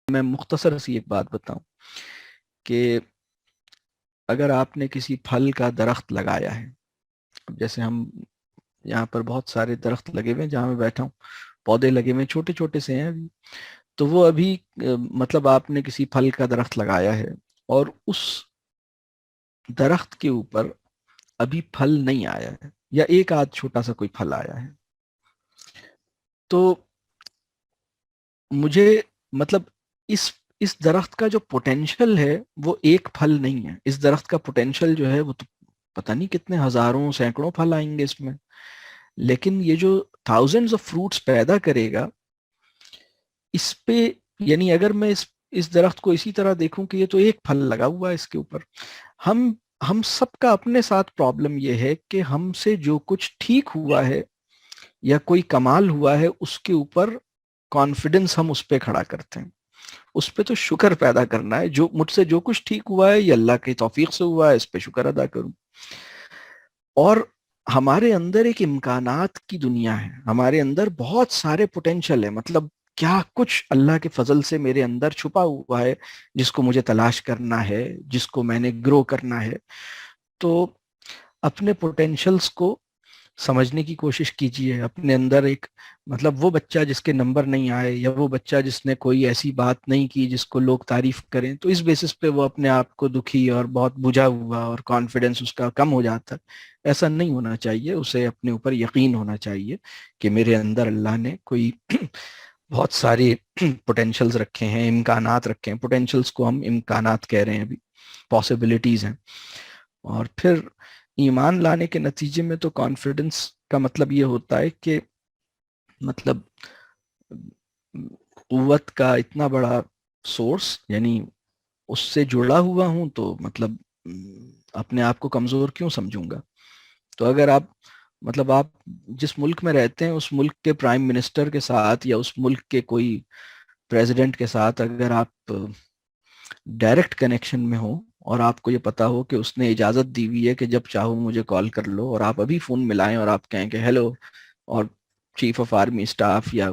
میں مختصر سی ایک بات بتاؤں کہ اگر آپ نے کسی پھل کا درخت لگایا ہے، جیسے ہم یہاں پر بہت سارے درخت لگے ہوئے ہیں جہاں میں بیٹھا ہوں، پودے لگے ہوئے ہیں چھوٹے چھوٹے سے ہیں ابھی، تو وہ ابھی مطلب آپ نے کسی پھل کا درخت لگایا ہے اور اس درخت کے اوپر ابھی پھل نہیں آیا ہے یا ایک آدھ چھوٹا سا کوئی پھل آیا ہے، تو مجھے مطلب اس اس درخت کا جو پوٹینشل ہے وہ ایک پھل نہیں ہے. اس درخت کا پوٹینشل جو ہے وہ تو پتہ نہیں کتنے ہزاروں سینکڑوں پھل آئیں گے اس میں. لیکن یہ جو تھاؤزینڈز آف فروٹس پیدا کرے گا اس پہ، یعنی اگر میں اس درخت کو اسی طرح دیکھوں کہ یہ تو ایک پھل لگا ہوا ہے اس کے اوپر. ہم سب کا اپنے ساتھ پرابلم یہ ہے کہ ہم سے جو کچھ ٹھیک ہوا ہے یا کوئی کمال ہوا ہے اس کے اوپر کانفیڈنس ہم اس پہ کھڑا کرتے ہیں. اس پہ تو شکر پیدا کرنا ہے، جو مجھ سے جو کچھ ٹھیک ہوا ہے یہ اللہ کی توفیق سے ہوا ہے، اس پہ شکر ادا کروں. اور ہمارے اندر ایک امکانات کی دنیا ہے، ہمارے اندر بہت سارے پوٹینشل ہے، مطلب کیا کچھ اللہ کے فضل سے میرے اندر چھپا ہوا ہے جس کو مجھے تلاش کرنا ہے، جس کو میں نے گرو کرنا ہے. تو اپنے پوٹینشلز کو سمجھنے کی کوشش کیجئے. اپنے اندر ایک مطلب وہ بچہ جس کے نمبر نہیں آئے یا وہ بچہ جس نے کوئی ایسی بات نہیں کی جس کو لوگ تعریف کریں، تو اس بیسس پہ وہ اپنے آپ کو دکھی اور بہت بجھا ہوا اور کانفیڈنس اس کا کم ہو جاتا ہے. ایسا نہیں ہونا چاہیے. اسے اپنے اوپر یقین ہونا چاہیے کہ میرے اندر اللہ نے کوئی بہت سارے پوٹینشلز رکھے ہیں، امکانات رکھے ہیں. پوٹینشلز کو ہم امکانات کہہ رہے ہیں، ابھی پاسبلٹیز ہیں. اور پھر ایمان لانے کے نتیجے میں تو کانفیڈنس کا مطلب یہ ہوتا ہے کہ مطلب قوت کا اتنا بڑا سورس، یعنی اس سے جڑا ہوا ہوں تو مطلب اپنے آپ کو کمزور کیوں سمجھوں گا. تو اگر آپ مطلب آپ جس ملک میں رہتے ہیں اس ملک کے پرائم منسٹر کے ساتھ یا اس ملک کے کوئی پریزیڈنٹ کے ساتھ اگر آپ ڈائریکٹ کنیکشن میں ہو اور آپ کو یہ پتا ہو کہ اس نے اجازت دی ہوئی ہے کہ جب چاہو مجھے کال کر لو، اور آپ ابھی فون ملائیں اور آپ کہیں کہ ہیلو، اور چیف آف آرمی اسٹاف یا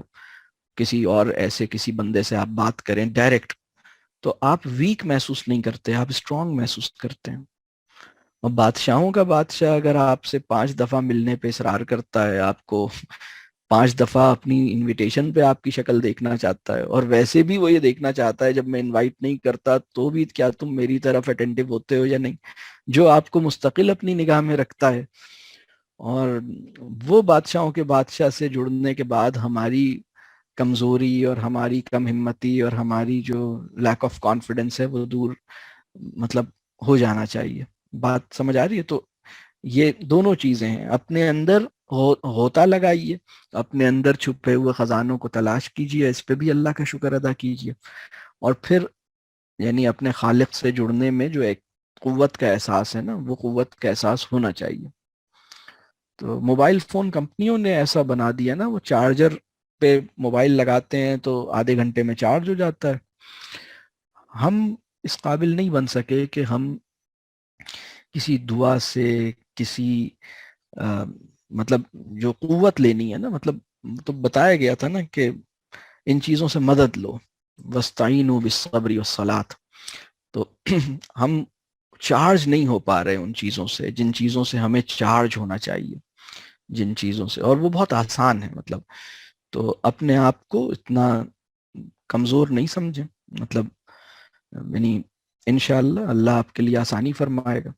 کسی اور ایسے کسی بندے سے آپ بات کریں ڈائریکٹ، تو آپ ویک محسوس نہیں کرتے، آپ اسٹرانگ محسوس کرتے ہیں. اور بادشاہوں کا بادشاہ اگر آپ سے 5 دفعہ ملنے پہ اصرار کرتا ہے، آپ کو 5 دفعہ اپنی انویٹیشن پہ آپ کی شکل دیکھنا چاہتا ہے، اور ویسے بھی وہ یہ دیکھنا چاہتا ہے جب میں انوائٹ نہیں کرتا تو بھی کیا تم میری طرف اٹینٹیو ہوتے ہو یا نہیں، جو آپ کو مستقل اپنی نگاہ میں رکھتا ہے. اور وہ بادشاہوں کے بادشاہ سے جڑنے کے بعد ہماری کمزوری اور ہماری کم ہمتی اور ہماری جو لیک آف کانفیڈنس ہے وہ دور مطلب ہو جانا چاہیے. بات سمجھ آ رہی ہے؟ تو یہ دونوں چیزیں ہیں. اپنے اندر ہوتا لگائیے، اپنے اندر چھپے ہوئے خزانوں کو تلاش کیجیے، اس پہ بھی اللہ کا شکر ادا کیجیے. اور پھر یعنی اپنے خالق سے جڑنے میں جو ایک قوت کا احساس ہے نا، وہ قوت کا احساس ہونا چاہیے. تو موبائل فون کمپنیوں نے ایسا بنا دیا نا، وہ چارجر پہ موبائل لگاتے ہیں تو آدھے گھنٹے میں چارج ہو جاتا ہے. ہم اس قابل نہیں بن سکے کہ ہم کسی دعا سے، کسی مطلب جو قوت لینی ہے نا، مطلب تو بتایا گیا تھا نا کہ ان چیزوں سے مدد لو، وَاسْتَعِینُوا بِالصَّبْرِ وَالصَّلَاةِ. تو ہم چارج نہیں ہو پا رہے ان چیزوں سے جن چیزوں سے ہمیں چارج ہونا چاہیے، جن چیزوں سے، اور وہ بہت آسان ہے. مطلب تو اپنے آپ کو اتنا کمزور نہیں سمجھیں، مطلب یعنی انشاءاللہ اللہ آپ کے لیے آسانی فرمائے گا.